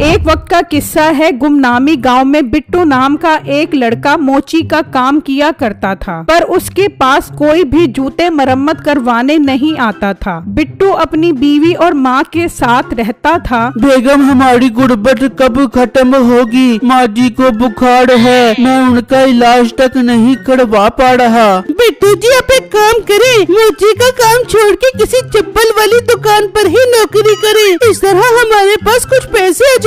एक वक्त का किस्सा है। गुमनामी गांव में बिट्टू नाम का एक लड़का मोची का काम किया करता था, पर उसके पास कोई भी जूते मरम्मत करवाने नहीं आता था। बिट्टू अपनी बीवी और माँ के साथ रहता था। बेगम, हमारी गुर्बत कब खत्म होगी? माँ जी को बुखार है, मैं उनका इलाज तक नहीं करवा पा रहा। बिट्टू जी, आप एक काम करें, मोची का काम छोड़ के किसी चप्पल वाली दुकान पर ही नौकरी करें। इस तरह हमारे पास कुछ पैसे आ जाएंगे।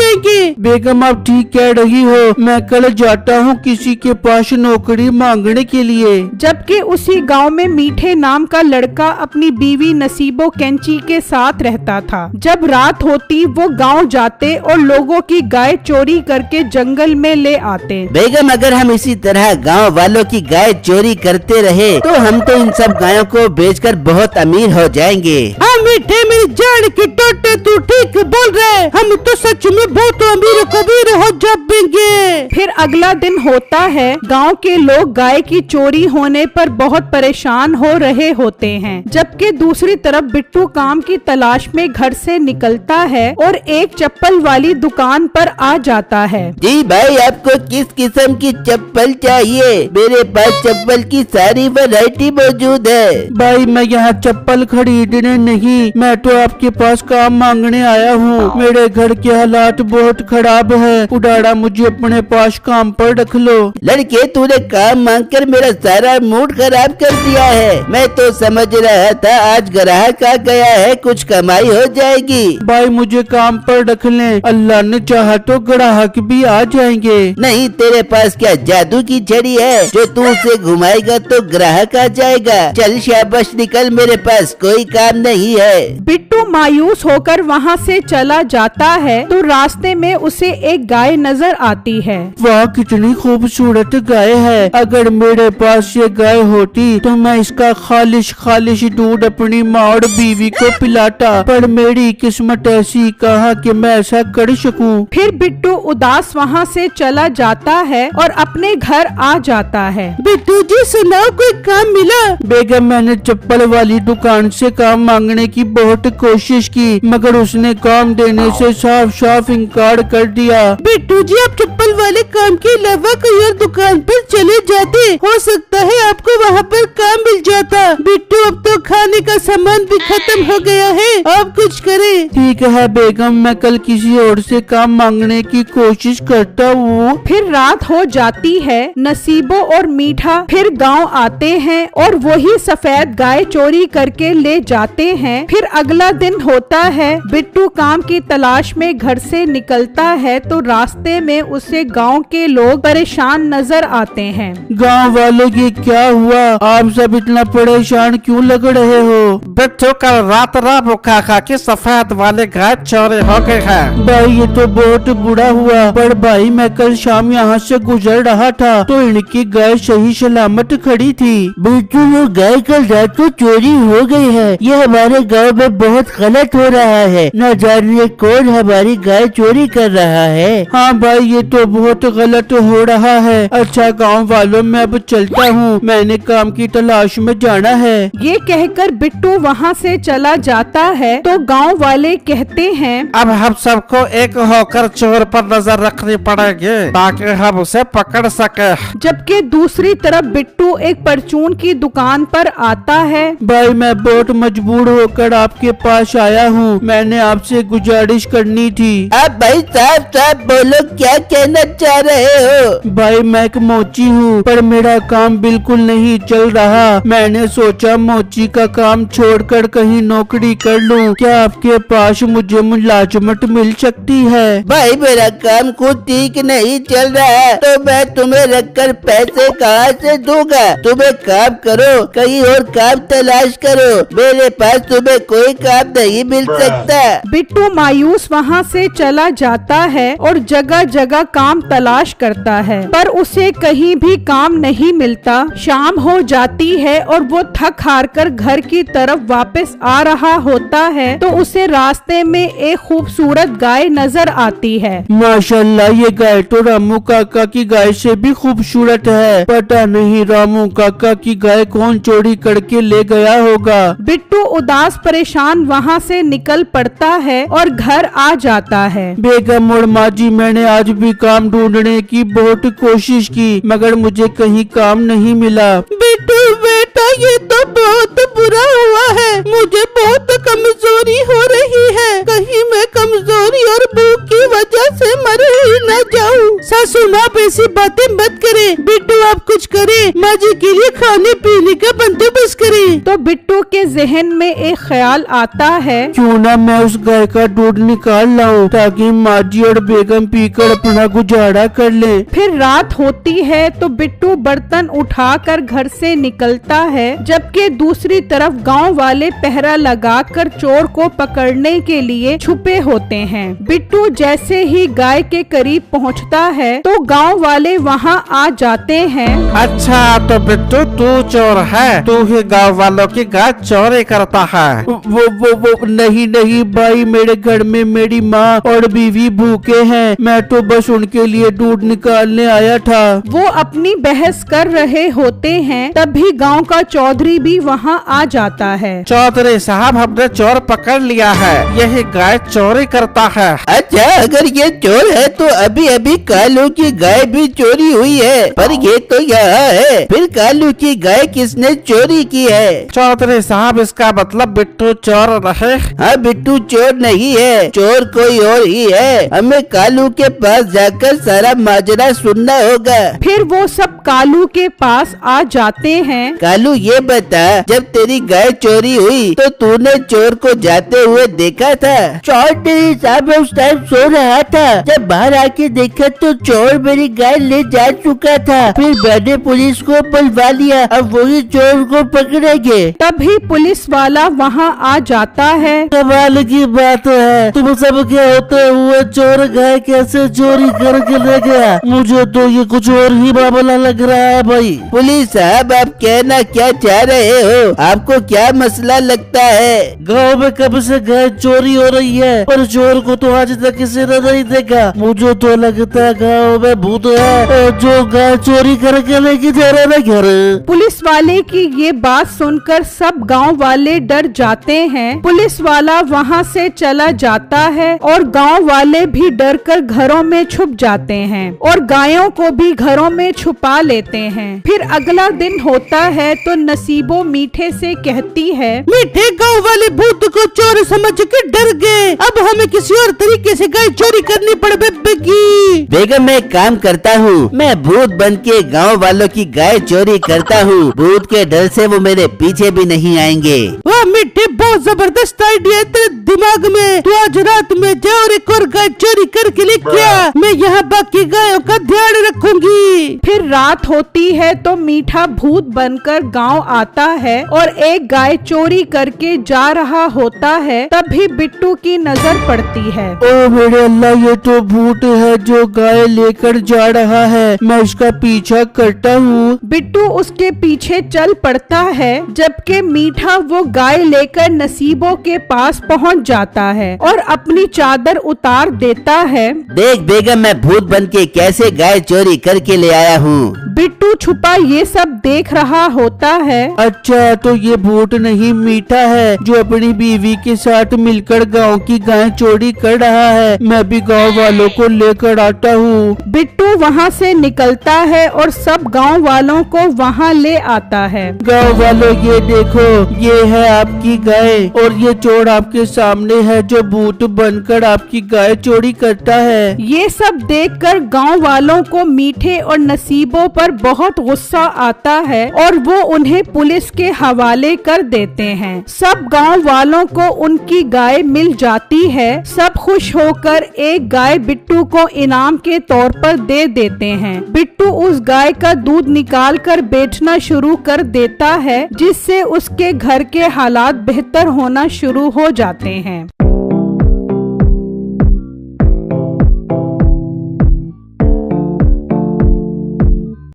बेगम, आप ठीक कह रही हो, मैं कल जाता हूँ किसी के पास नौकरी मांगने के लिए। जबकि उसी गांव में मीठे नाम का लड़का अपनी बीवी नसीबो कैंची के साथ रहता था। जब रात होती वो गांव जाते और लोगों की गाय चोरी करके जंगल में ले आते। बेगम, अगर हम इसी तरह गांव वालों की गाय चोरी करते रहे तो हम तो इन सब गायों को बेचकर बहुत अमीर हो जाएंगे। हाँ मीठे, मेरी जान की टोटे, तू ठीक बोल रहे, हम तो सच में बहुत अमीर कबीर हो जाएंगे। फिर अगला दिन होता है। गांव के लोग गाय की चोरी होने पर बहुत परेशान हो रहे होते हैं, जबकि दूसरी तरफ बिट्टू काम की तलाश में घर से निकलता है और एक चप्पल वाली दुकान पर आ जाता है। जी भाई, आपको किस किस्म की चप्पल चाहिए? मेरे पास चप्पल की सारी वैरायटी मौजूद है। भाई, मैं यहाँ चप्पल खरीदने नहीं, मैं तो आपके पास काम मांगने आया हूँ। मेरे घर के हालात बहुत खराब है, उड़ाड़ा मुझे अपने पास काम पर रख लो। लड़के, तूने काम मांगकर मेरा सारा मूड खराब कर दिया है। मैं तो समझ रहा था आज ग्राहक आ गया है, कुछ कमाई हो जाएगी। भाई, मुझे काम पर रख लें, अल्लाह ने चाहा तो ग्राहक भी आ जाएंगे। नहीं, तेरे पास क्या जादू की छड़ी है जो तू उसे घुमाएगा तो ग्राहक आ जाएगा? चल शाबाश, निकल, मेरे पास कोई काम नहीं है। बिट्टू मायूस होकर वहाँ से चला जाता है तो रास्ते में उसे एक गाय नजर आती है। वाह, कितनी खूबसूरत गाय है। अगर मेरे पास ये गाय होती तो मैं इसका खालिश खालिश दूध अपनी माँ और बीवी को पिलाता, पर मेरी किस्मत ऐसी कहा कि मैं ऐसा कर सकूं। फिर बिट्टू उदास वहाँ से चला जाता है और अपने घर आ जाता है। बिट्टू जी, सुनाओ, कोई काम मिला? बेगम, मैंने चप्पल वाली दुकान से काम मांगने की बहुत कोशिश की, मगर उसने काम देने से साफ साफ इनकार कर दिया। बिट्टू जी, आप चप्पल वाले काम के अलावा कोई और दुकान पर चले जाते, हो सकता है आपको वहाँ पर काम मिल जाता। बिट्टू, अब तो खाने का सामान भी खत्म हो गया है, आप कुछ करें। ठीक है बेगम, मैं कल किसी और से काम मांगने की कोशिश करता हूँ। फिर रात हो जाती है। नसीबो और मीठा फिर गांव आते हैं और वही सफेद गाय चोरी करके ले जाते हैं। फिर अगला दिन होता है। बिट्टू काम की तलाश में घर से निकलता है तो रास्ते में उसे गांव के लोग परेशान नजर आते हैं। गांव वालों, ये क्या हुआ? आप सब इतना परेशान क्यों लग रहे हो? बिट्टू, कल रात भूखा खा के सफेद वाले गाय चोरी हो गई है। भाई, ये तो बहुत बुरा हुआ, पर भाई मैं कल शाम यहाँ से गुजर रहा था तो इनकी गाय सही सलामत खड़ी थी। बिट्टू, वो गाय कल रात को चोरी हो गई है। ये हमारे गांव में बहुत गलत हो रहा है, न जाने कौन हमारी गाय चोरी कर रहा है। हाँ भाई, ये तो बहुत गलत हो रहा है। अच्छा गांव वालों, मैं अब चलता हूँ, मैंने काम की तलाश में जाना है। ये कहकर बिट्टू वहाँ से चला जाता है तो गांव वाले कहते हैं, अब हम सबको एक होकर चोर पर नजर रखनी पड़ेगी ताकि हम उसे पकड़ सके। जबकि दूसरी तरफ बिट्टू एक परचून की दुकान पर आता है। भाई, मैं बहुत मजबूर होकर आपके पास आया हूँ, मैंने आपसे गुजारिश करनी थी। आप भाई साहब बोलो, क्या कहना चाह रहे हो? भाई, मैं एक मोची हूँ, पर मेरा काम बिल्कुल नहीं चल रहा। मैंने सोचा मोची का काम छोड़कर कहीं नौकरी कर लूँ। क्या आपके पास मुझे मुलाजमत मिल सकती है? भाई, मेरा काम खुद ठीक नहीं चल रहा तो मैं तुम्हें रखकर पैसे कहाँ से दूंगा? तुम एक काम करो, कहीं और काम तलाश करो, मेरे पास तुम्हें कोई काम नहीं मिल सकता। बिट्टू मायूस वहाँ से चला जाता है और जगह जगह काम तलाश करता है, पर उसे कहीं भी काम नहीं मिलता। शाम हो जाती है और वो थक हार कर घर की तरफ वापस आ रहा होता है तो उसे रास्ते में एक खूबसूरत गाय नजर आती है। माशाल्लाह, ये गाय तो रामू काका की गाय से भी खूबसूरत है। पता नहीं रामू काका की गाय कौन चोरी करके ले गया होगा। बिट्टू उदास परेशान वहाँ से निकल पड़ता है और घर आ जाता है। बेगम और माँ जी, मैंने आज भी काम ढूंढने की बहुत कोशिश की मगर मुझे कहीं काम नहीं मिला। बिट्टू बेटा, ये तो बहुत बुरा हुआ है। मुझे बहुत कमजोरी हो रही है। कहीं मैं कमजोरी और भूख की वजह से मर ही न जाऊं। सासू माँ ऐसी बातें मत करे। बिट्टू आप कुछ करे, माँ जी के लिए खाने पीने का बंदोबस्त करे। तो बिट्टू के जहन में एक ख्याल आता है, क्यों ना मैं उस गाय का दूध निकाल लाऊं ताकि माँ जी और बेगम पीकर अपना गुजारा कर ले। फिर रात होती है तो बिट्टू बर्तन उठाकर घर से निकलता है, जबकि दूसरी तरफ गांव वाले पहरा लगाकर चोर को पकड़ने के लिए छुपे होते हैं। बिट्टू जैसे ही गाय के करीब पहुंचता है तो गांव वाले वहां आ जाते हैं। अच्छा, तो बिट्टू तू चोर है, तू ही गाँव वालों की गाय चोरी करता है। वो नहीं भाई, मेरे घर में मेरी माँ और बीवी भूखे हैं। मैं तो बस उनके लिए दूध निकालने आया था। वो अपनी बहस कर रहे होते हैं, तभी गांव का चौधरी भी वहां आ जाता है। चौधरी साहब, हमने चोर पकड़ लिया है, यही गाय चोरी करता है। अच्छा, अगर ये चोर है तो अभी अभी कालू की गाय भी चोरी हुई है, पर ये तो यहाँ है। फिर कालू की गाय किसने चोरी की है? चौधरी साहब, इसका मतलब बिट्टू चोर रहे। हाँ, बिट्टू चोर नहीं है, चोर कोई और ही है। हमें कालू के पास जाकर सारा माजरा सुनना होगा। फिर वो सब कालू के पास आ जाते हैं। कालू, ये बता, जब तेरी गाय चोरी हुई तो तूने चोर को जाते हुए देखा था? चौधरी साहब, उस टाइम सो रहा था। जब बाहर आके देखा तो चोर मेरी गाय ले जा चुका था। फिर मैंने पुलिस को बुलवा लिया, अब वही चोर को पकड़ेंगे। तभी पुलिस वाला वहाँ आ जाता है। कमाल की बात है, तुम सब के होते हुए चोर गाय कैसे चोरी करके ले गया? मुझे तो ये कुछ और ही मामला लग रहा है भाई। पुलिस साहब, आप कहना क्या चाह रहे हो? आपको क्या मसला लगता है? गांव में कब से गाय चोरी हो रही है, पर चोर को तो आज तक किसी ने नहीं देखा। मुझे तो लगता है गांव में भूत है जो गाय चोरी करके लेके जा रहा है घर। पुलिस वाले की ये बात सुनकर सब गांव वाले डर जाते हैं। पुलिस वाला वहाँ से चला जाता है और गांव वाले भी डरकर घरों में छुप जाते हैं और गायों को भी घरों में छुपा लेते हैं। फिर अगला दिन होता है तो नसीबो मीठे से कहती है, मीठे, गाँव वाले भूत को चोर समझ के डर गए। अब हमें किसी और तरीके से गाय चोरी करनी पड़ेगी। बेगम, मैं काम करता हूँ। मैं भूत बन के गाँव वालों की गाय चोरी करता हूँ। भूत के डर से वो मेरे पीछे भी नहीं आएंगे। वाह मीठे, बहुत जबरदस्त आइडिया है तेरे दिमाग में। तू आज रात में जा और एक और गाय चोरी करके लेके आ। मैं यहाँ बाकी गायों का ध्यान रखूंगी। फिर रात होती है तो मीठा भूत बनकर गांव आता है और एक गाय चोरी करके जा रहा होता है। तभी बिट्टू की नजर पड़ती है। ओ मेरे अल्लाह, ये तो भूत है जो गाय लेकर जा रहा है। मैं इसका पीछा करता हूँ। बिट्टू उसके पीछे चल पड़ता है, जबकि मीठा वो गाय लेकर नसीबों के पास पहुंच जाता है और अपनी चादर उतार देता है। देख बेगम, मैं भूत बन के कैसे गाय चोरी करके ले आया हूँ। बिट्टू छुपा ये सब देख रहा होता है। अच्छा, तो ये भूत नहीं मीठा है जो अपनी बीवी के साथ मिलकर गांव की गाय चोरी कर रहा है। मैं भी गांव वालों को लेकर आता हूँ। बिट्टू वहाँ से निकलता है और सब गांव वालों को वहाँ ले आता है। गांव वालों, ये देखो, ये है आपकी गाय और ये चोर आपके सामने है जो भूत बनकर आपकी गाय चोरी करता है। ये सब देखकर गांव वालों को मीठे और नसीबों पर बहुत गुस्सा आता है और वो उन्हें पुलिस के हवाले कर देते हैं। सब गांव वालों को उनकी गाय मिल जाती है। सब खुश होकर एक गाय बिट्टू को इनाम के तौर पर दे देते हैं। बिट्टू उस गाय का दूध निकाल कर बेचना शुरू कर देता है, जिससे उसके घर के हालात बेहतर होना शुरू हो जाते हैं।